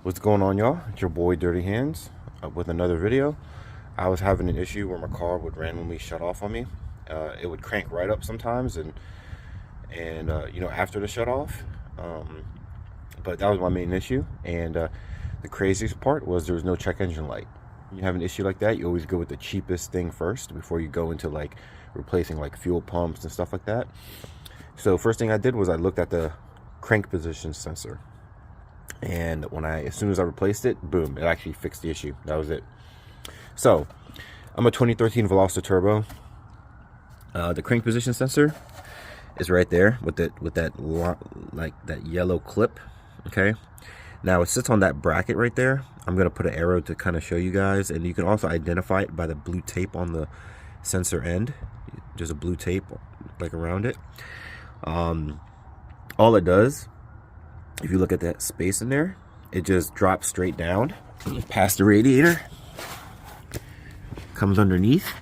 What's going on, y'all? It's your boy Dirty Hands with another video. I was having an issue where my car would randomly shut off on me. It would crank right up sometimes, and you know, after the shut off. But that was my main issue. And the craziest part was there was no check engine light. When you have an issue like that, you always go with the cheapest thing first before you go into like replacing like fuel pumps and stuff like that. So first thing I did was I looked at the crank position sensor. And as soon as I replaced it, boom, it actually fixed the issue. That was it. So I'm a 2013 Veloster Turbo. The crank position sensor is right there with that yellow clip. Okay, now it sits on that bracket right there. I'm gonna put an arrow to kind of show you guys, and you can also identify it by the blue tape on the sensor end. There's a blue tape like around it. All it does, if you look at that space in there, it just drops straight down past the radiator, comes underneath,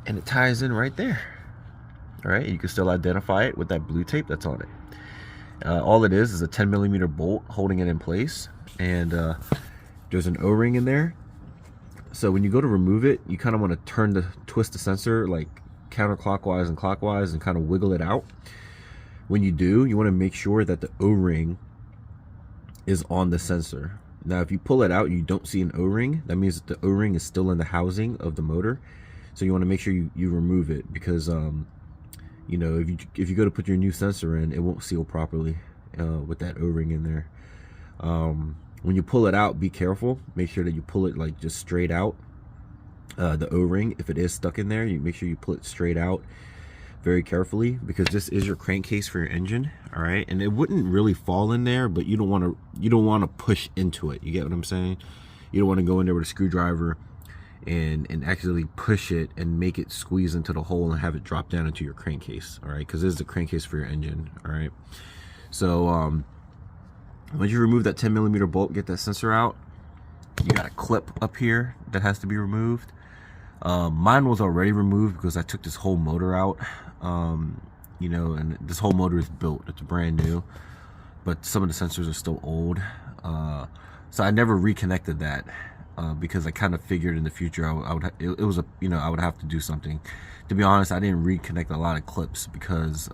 and it ties in right there. All right, you can still identify it with that blue tape that's on it. All it is a 10mm bolt holding it in place, and there's an O-ring in there. So when you go to remove it, you kind of want to twist the sensor like counterclockwise and clockwise and kind of wiggle it out. When you do, you want to make sure that the O-ring is on the sensor. Now, if you pull it out and you don't see an O-ring, that means that the O-ring is still in the housing of the motor. So you want to make sure you remove it, because you know, if you go to put your new sensor in, it won't seal properly with that O-ring in there. When you pull it out, be careful. Make sure that you pull it like just straight out. The O-ring, if it is stuck in there, you make sure you pull it straight out very carefully, because this is your crankcase for your engine. All right, and it wouldn't really fall in there, but you don't want to push into it. You get what I'm saying? You don't want to go in there with a screwdriver and actually push it and make it squeeze into the hole and have it drop down into your crankcase. All right, because this is the crankcase for your engine. All right, so once you remove that 10mm bolt, get that sensor out, you got a clip up here that has to be removed. Mine was already removed because I took this whole motor out. You know, and this whole motor is built, it's brand new, but some of the sensors are still old. So I never reconnected that because I kind of figured in the future I would have to do something. To be honest, I didn't reconnect a lot of clips because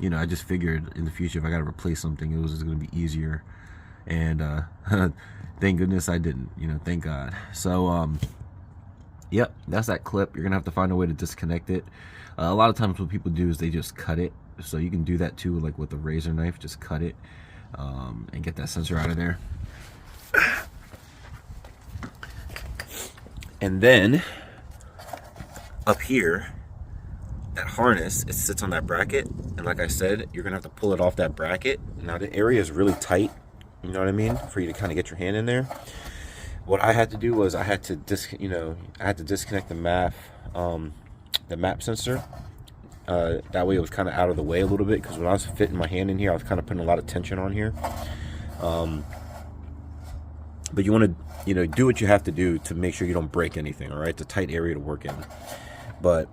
you know, I just figured in the future if I got to replace something, it was just going to be easier. And thank goodness I didn't, you know, thank God. So yep, that's that clip. You're gonna have to find a way to disconnect it. A lot of times what people do is they just cut it. So you can do that too, like with a razor knife, just cut it and get that sensor out of there. And then up here, that harness, it sits on that bracket, and like I said, you're gonna have to pull it off that bracket. Now the area is really tight, you know what I mean, for you to kind of get your hand in there. What I had to do was I had to disconnect the map sensor. That way it was kind of out of the way a little bit, because when I was fitting my hand in here, I was kind of putting a lot of tension on here. But you want to, you know, do what you have to do to make sure you don't break anything. All right, it's a tight area to work in. But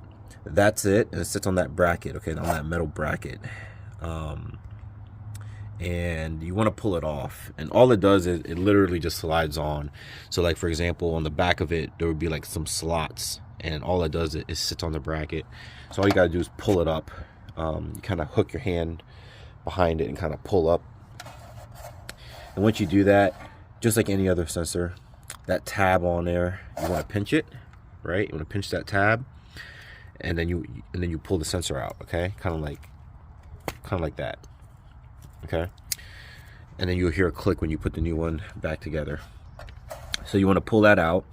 that's it, and it sits on that bracket, okay, on that metal bracket. And you want to pull it off, and all it does is it literally just slides on. So like, for example, on the back of it there would be like some slots, and all it does is sits on the bracket. So all you got to do is pull it up. You kind of hook your hand behind it and kind of pull up, and once you do that, just like any other sensor, that tab on there, you want to pinch it, right? You want to pinch that tab, and then you pull the sensor out, okay, kind of like that. Okay, and then you'll hear a click when you put the new one back together. So you want to pull that out,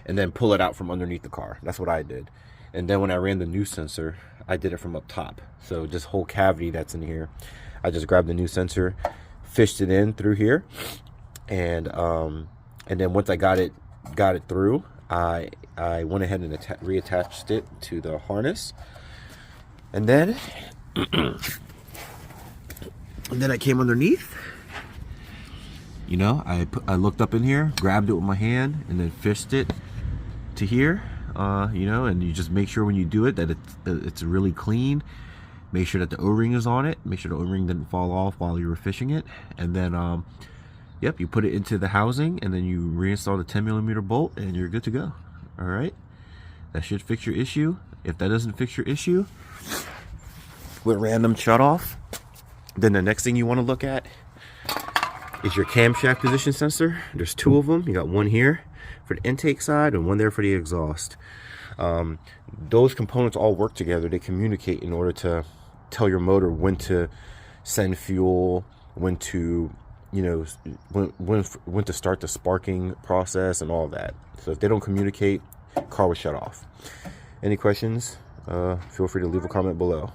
and then pull it out from underneath the car. That's what I did. And then when I ran the new sensor, I did it from up top. So this whole cavity that's in here, I just grabbed the new sensor, fished it in through here, and then once I got it through, I went ahead and reattached it to the harness, and then I came underneath. You know, I looked up in here, grabbed it with my hand, and then fished it to here. You know, and you just make sure when you do it that it's really clean. Make sure that the O-ring is on it. Make sure the O-ring didn't fall off while you were fishing it. And then Yep, you put it into the housing and then you reinstall the 10mm bolt and you're good to go. All right, that should fix your issue. If that doesn't fix your issue with random shut off, then the next thing you want to look at is your camshaft position sensor. There's two of them. You got one here for the intake side and one there for the exhaust. Those components all work together. They communicate in order to tell your motor when to send fuel, when to, you know, when to start the sparking process and all of that. So if they don't communicate, car will shut off. Any questions? Feel free to leave a comment below.